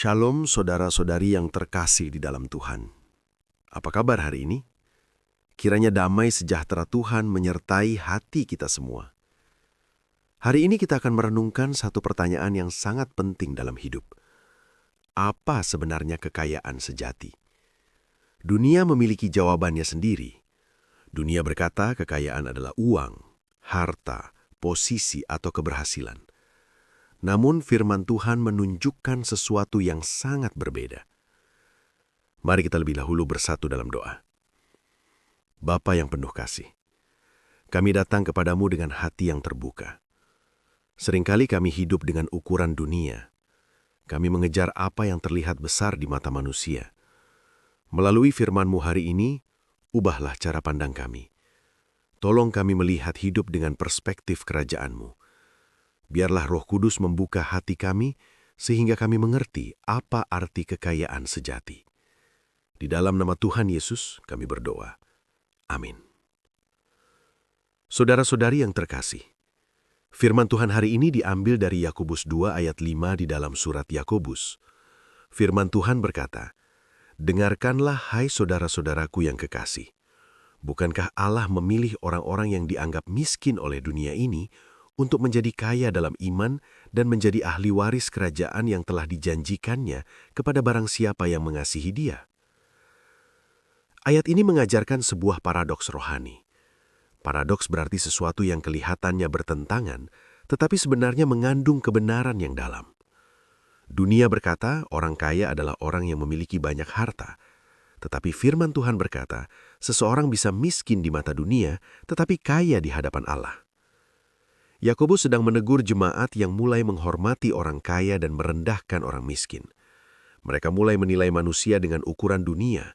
Shalom saudara-saudari yang terkasih di dalam Tuhan. Apa kabar hari ini? Kiranya damai sejahtera Tuhan menyertai hati kita semua. Hari ini kita akan merenungkan satu pertanyaan yang sangat penting dalam hidup. Apa sebenarnya kekayaan sejati? Dunia memiliki jawabannya sendiri. Dunia berkata kekayaan adalah uang, harta, posisi atau keberhasilan. Namun firman Tuhan menunjukkan sesuatu yang sangat berbeda. Mari kita lebih dahulu bersatu dalam doa. Bapa yang penuh kasih, kami datang kepadamu dengan hati yang terbuka. Seringkali kami hidup dengan ukuran dunia. Kami mengejar apa yang terlihat besar di mata manusia. Melalui firman-Mu hari ini, ubahlah cara pandang kami. Tolong kami melihat hidup dengan perspektif kerajaan-Mu. Biarlah Roh Kudus membuka hati kami, sehingga kami mengerti apa arti kekayaan sejati. Di dalam nama Tuhan Yesus, kami berdoa. Amin. Saudara-saudari yang terkasih, firman Tuhan hari ini diambil dari Yakobus 2 ayat 5 di dalam surat Yakobus. Firman Tuhan berkata, "Dengarkanlah hai saudara-saudaraku yang kekasih. Bukankah Allah memilih orang-orang yang dianggap miskin oleh dunia ini untuk menjadi kaya dalam iman dan menjadi ahli waris kerajaan yang telah dijanjikannya kepada barang siapa yang mengasihi Dia?" Ayat ini mengajarkan sebuah paradoks rohani. Paradoks berarti sesuatu yang kelihatannya bertentangan, tetapi sebenarnya mengandung kebenaran yang dalam. Dunia berkata orang kaya adalah orang yang memiliki banyak harta, tetapi firman Tuhan berkata seseorang bisa miskin di mata dunia, tetapi kaya di hadapan Allah. Yakobus sedang menegur jemaat yang mulai menghormati orang kaya dan merendahkan orang miskin. Mereka mulai menilai manusia dengan ukuran dunia.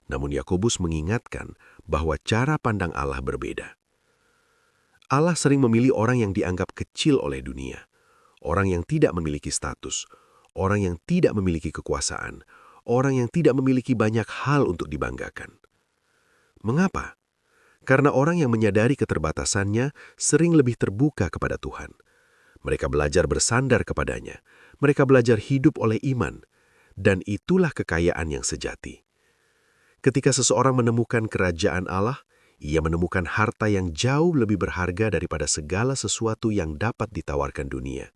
Namun Yakobus mengingatkan bahwa cara pandang Allah berbeda. Allah sering memilih orang yang dianggap kecil oleh dunia, orang yang tidak memiliki status, orang yang tidak memiliki kekuasaan, orang yang tidak memiliki banyak hal untuk dibanggakan. Mengapa? Karena orang yang menyadari keterbatasannya sering lebih terbuka kepada Tuhan. Mereka belajar bersandar kepadanya. Mereka belajar hidup oleh iman. Dan itulah kekayaan yang sejati. Ketika seseorang menemukan kerajaan Allah, ia menemukan harta yang jauh lebih berharga daripada segala sesuatu yang dapat ditawarkan dunia.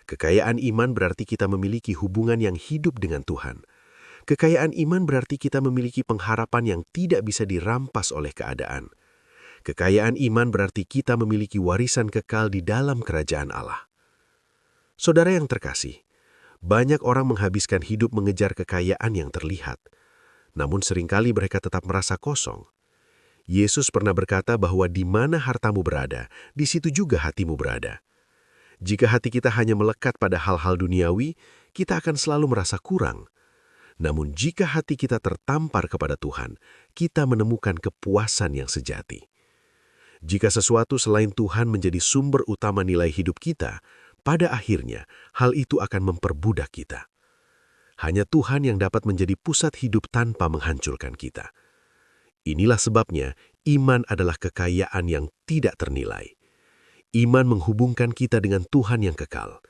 Kekayaan iman berarti kita memiliki hubungan yang hidup dengan Tuhan. Kekayaan iman berarti kita memiliki pengharapan yang tidak bisa dirampas oleh keadaan. Kekayaan iman berarti kita memiliki warisan kekal di dalam kerajaan Allah. Saudara yang terkasih, banyak orang menghabiskan hidup mengejar kekayaan yang terlihat. Namun seringkali mereka tetap merasa kosong. Yesus pernah berkata bahwa di mana hartamu berada, di situ juga hatimu berada. Jika hati kita hanya melekat pada hal-hal duniawi, kita akan selalu merasa kurang. Namun jika hati kita tertampar kepada Tuhan, kita menemukan kepuasan yang sejati. Jika sesuatu selain Tuhan menjadi sumber utama nilai hidup kita, pada akhirnya hal itu akan memperbudak kita. Hanya Tuhan yang dapat menjadi pusat hidup tanpa menghancurkan kita. Inilah sebabnya iman adalah kekayaan yang tidak ternilai. Iman menghubungkan kita dengan Tuhan yang kekal.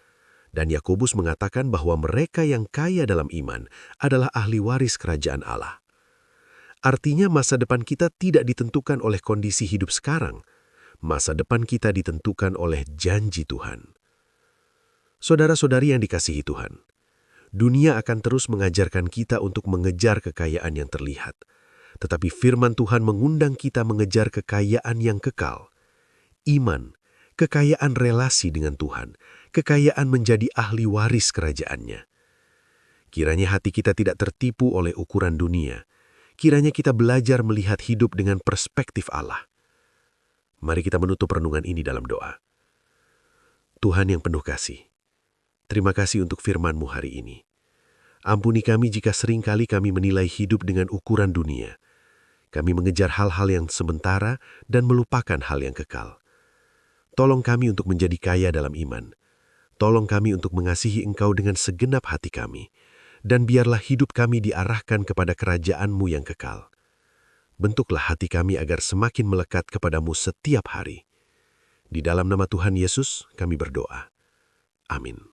Dan Yakobus mengatakan bahwa mereka yang kaya dalam iman adalah ahli waris kerajaan Allah. Artinya masa depan kita tidak ditentukan oleh kondisi hidup sekarang. Masa depan kita ditentukan oleh janji Tuhan. Saudara-saudari yang dikasihi Tuhan, dunia akan terus mengajarkan kita untuk mengejar kekayaan yang terlihat. Tetapi firman Tuhan mengundang kita mengejar kekayaan yang kekal. Iman, kekayaan relasi dengan Tuhan, kekayaan menjadi ahli waris kerajaannya. Kiranya hati kita tidak tertipu oleh ukuran dunia. Kiranya kita belajar melihat hidup dengan perspektif Allah. Mari kita menutup renungan ini dalam doa. Tuhan yang penuh kasih, terima kasih untuk firman-Mu hari ini. Ampuni kami jika seringkali kami menilai hidup dengan ukuran dunia. Kami mengejar hal-hal yang sementara dan melupakan hal yang kekal. Tolong kami untuk menjadi kaya dalam iman. Tolong kami untuk mengasihi Engkau dengan segenap hati kami. Dan biarlah hidup kami diarahkan kepada kerajaan-Mu yang kekal. Bentuklah hati kami agar semakin melekat kepadamu setiap hari. Di dalam nama Tuhan Yesus kami berdoa. Amin.